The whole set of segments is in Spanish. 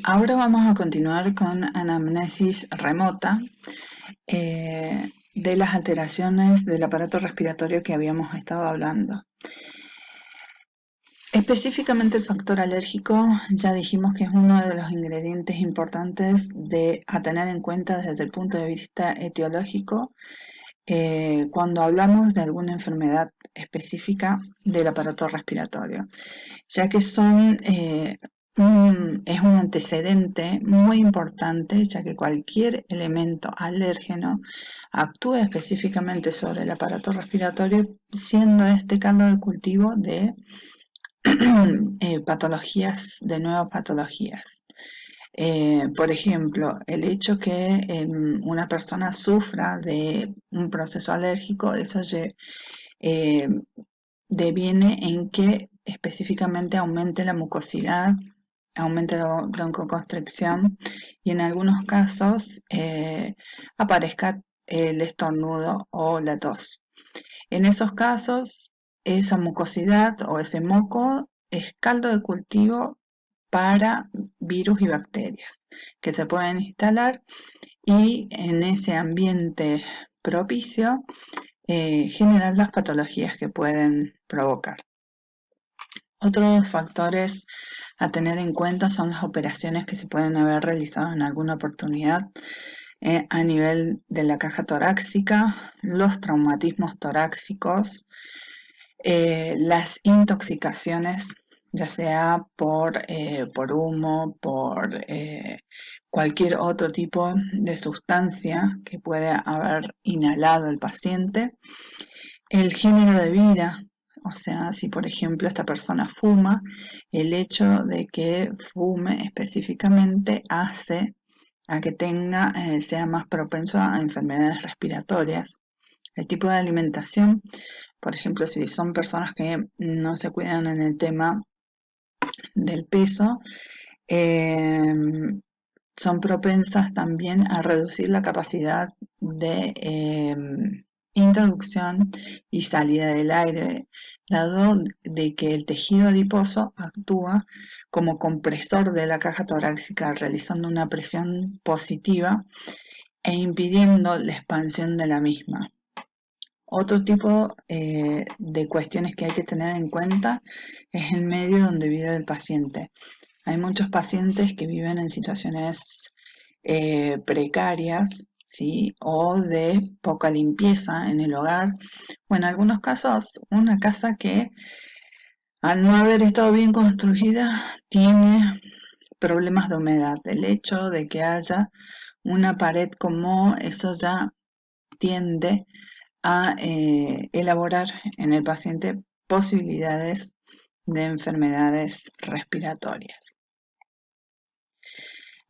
Ahora vamos a continuar con anamnesis remota de las alteraciones del aparato respiratorio que habíamos estado hablando. Específicamente el factor alérgico, ya dijimos que es uno de los ingredientes importantes a tener en cuenta desde el punto de vista etiológico cuando hablamos de alguna enfermedad específica del aparato respiratorio, ya que es un antecedente muy importante, ya que cualquier elemento alérgeno actúa específicamente sobre el aparato respiratorio, siendo este caldo de cultivo de patologías, de nuevas patologías. Por ejemplo, el hecho que una persona sufra de un proceso alérgico, eso eh, deviene en que específicamente aumente la mucosidad, aumente la broncoconstricción y en algunos casos aparezca el estornudo o la tos. En esos casos, esa mucosidad o ese moco es caldo de cultivo para virus y bacterias que se pueden instalar y en ese ambiente propicio generar las patologías que pueden provocar. Otros factores a tener en cuenta son las operaciones que se pueden haber realizado en alguna oportunidad a nivel de la caja torácica, los traumatismos torácicos, las intoxicaciones, ya sea por humo, por cualquier otro tipo de sustancia que pueda haber inhalado el paciente, el género de vida, o sea, si por ejemplo esta persona fuma, el hecho de que fume específicamente hace a que sea más propenso a enfermedades respiratorias. El tipo de alimentación, por ejemplo, si son personas que no se cuidan en el tema del peso, eh, son propensas también a reducir la capacidad de introducción y salida del aire, dado de que el tejido adiposo actúa como compresor de la caja torácica, realizando una presión positiva e impidiendo la expansión de la misma. Otro tipo de cuestiones que hay que tener en cuenta es el medio donde vive el paciente. Hay muchos pacientes que viven en situaciones precarias, ¿sí? O de poca limpieza en el hogar, o en algunos casos una casa que al no haber estado bien construida tiene problemas de humedad. El hecho de que haya una pared como eso ya tiende a elaborar en el paciente posibilidades de enfermedades respiratorias.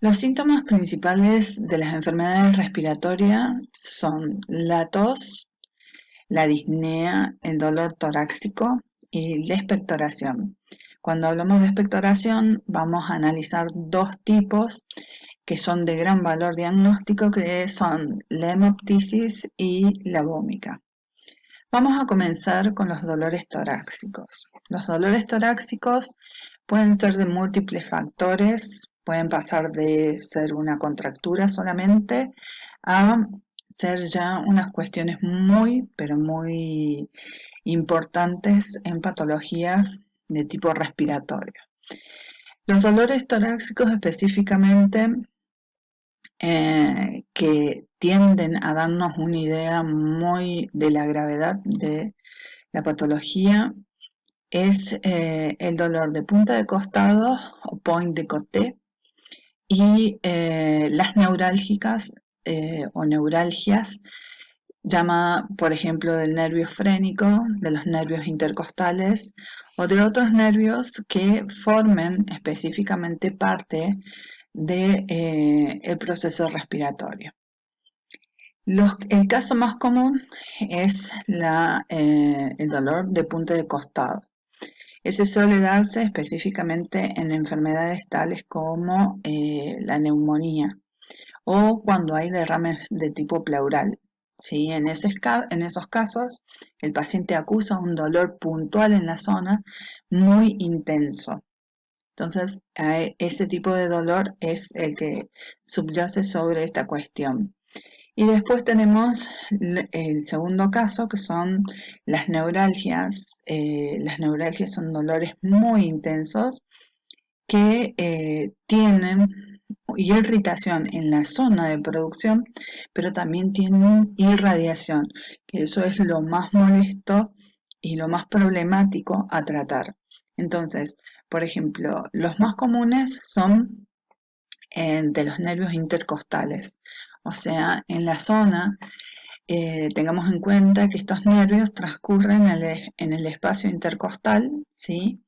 Los síntomas principales de las enfermedades respiratorias son la tos, la disnea, el dolor torácico y la expectoración. Cuando hablamos de expectoración vamos a analizar dos tipos que son de gran valor diagnóstico, que son la hemoptisis y la vómica. Vamos a comenzar con los dolores torácicos. Los dolores torácicos pueden ser de múltiples factores, pueden pasar de ser una contractura solamente a ser ya unas cuestiones muy, pero muy importantes en patologías de tipo respiratorio. Los dolores torácicos específicamente que tienden a darnos una idea muy de la gravedad de la patología es el dolor de punta de costado o point de côté y las neurálgicas o neuralgias, llama por ejemplo del nervio frénico, de los nervios intercostales o de otros nervios que formen específicamente parte del proceso respiratorio. El caso más común es el dolor de punta de costado. Ese suele darse específicamente en enfermedades tales como la neumonía o cuando hay derrames de tipo pleural. ¿Sí? En esos casos, el paciente acusa un dolor puntual en la zona muy intenso. Entonces, ese tipo de dolor es el que subyace sobre esta cuestión. Y después tenemos el segundo caso, que son las neuralgias. Las neuralgias son dolores muy intensos que tienen irritación en la zona de producción, pero también tienen irradiación, que eso es lo más molesto y lo más problemático a tratar. Entonces, por ejemplo, los más comunes son de los nervios intercostales, o sea, en la zona, tengamos en cuenta que estos nervios transcurren en el espacio intercostal, ¿sí?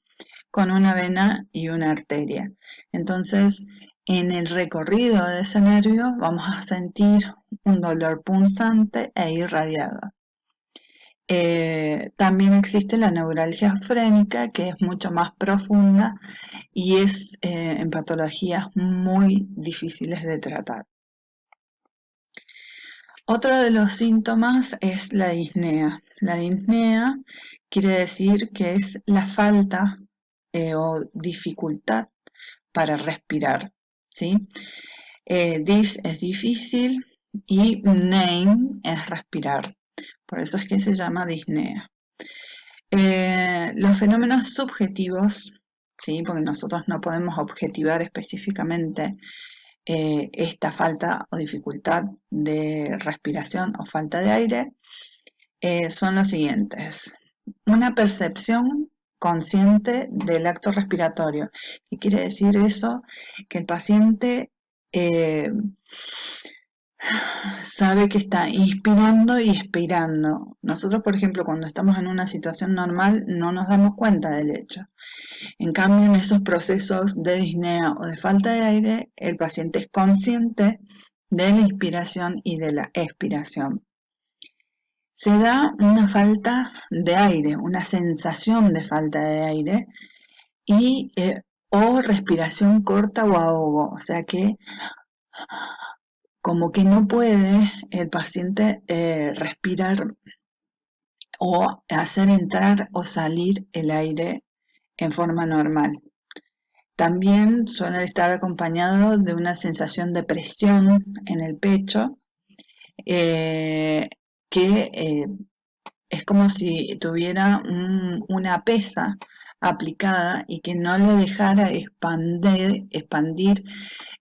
Con una vena y una arteria. Entonces, en el recorrido de ese nervio vamos a sentir un dolor punzante e irradiado. También existe la neuralgia frénica, que es mucho más profunda y es en patologías muy difíciles de tratar. Otro de los síntomas es la disnea. La disnea quiere decir que es la falta o dificultad para respirar, ¿sí? Dis es difícil y nein es respirar. Por eso es que se llama disnea. Los fenómenos subjetivos, ¿sí? Porque nosotros no podemos objetivar específicamente esta falta o dificultad de respiración o falta de aire, son los siguientes. Una percepción consciente del acto respiratorio. ¿Qué quiere decir eso? Que el paciente sabe que está inspirando y expirando. Nosotros, por ejemplo, cuando estamos en una situación normal, no nos damos cuenta del hecho. En cambio, en esos procesos de disnea o de falta de aire, el paciente es consciente de la inspiración y de la expiración. Se da una falta de aire, una sensación de falta de aire y o respiración corta o ahogo, o sea que como que no puede el paciente respirar o hacer entrar o salir el aire en forma normal. También suele estar acompañado de una sensación de presión en el pecho que es como si tuviera una pesa aplicada y que no le dejara expandir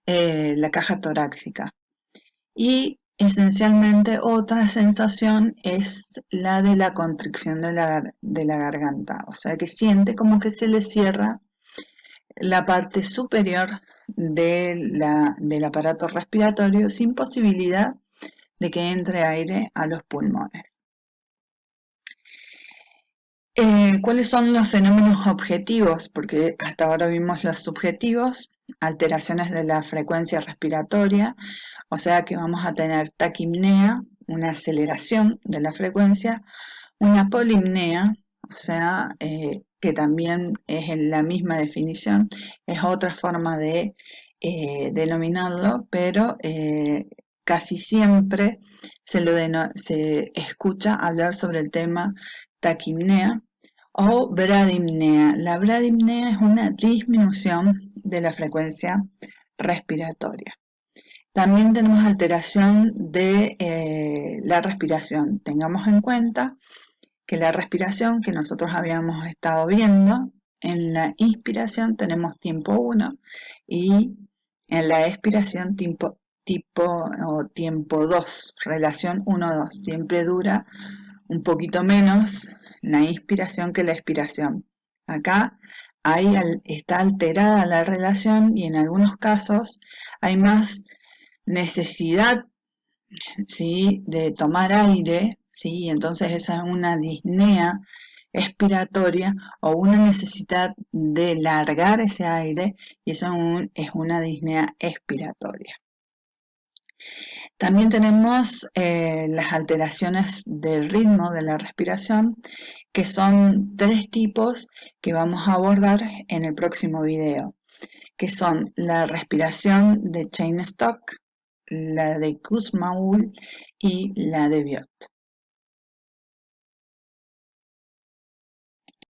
la caja torácica. Y esencialmente otra sensación es la de la constricción de la garganta, o sea que siente como que se le cierra la parte superior del aparato respiratorio sin posibilidad de que entre aire a los pulmones. ¿Cuáles son los fenómenos objetivos? Porque hasta ahora vimos los subjetivos, alteraciones de la frecuencia respiratoria, o sea que vamos a tener taquipnea, una aceleración de la frecuencia, una polipnea, o sea que también es en la misma definición, es otra forma de denominarlo, pero casi siempre se escucha hablar sobre el tema taquipnea o bradipnea. La bradipnea es una disminución de la frecuencia respiratoria. También tenemos alteración de la respiración. Tengamos en cuenta que la respiración que nosotros habíamos estado viendo, en la inspiración tenemos tiempo 1 y en la expiración tiempo 2, relación 1-2. Siempre dura un poquito menos la inspiración que la expiración. Acá está alterada la relación y en algunos casos hay más necesidad, ¿sí?, de tomar aire, ¿sí? Entonces esa es una disnea expiratoria o una necesidad de largar ese aire y eso es una disnea expiratoria. También tenemos las alteraciones del ritmo de la respiración, que son 3 tipos que vamos a abordar en el próximo video, que son la respiración de Cheyne-Stokes, la de Kussmaul y la de Biot.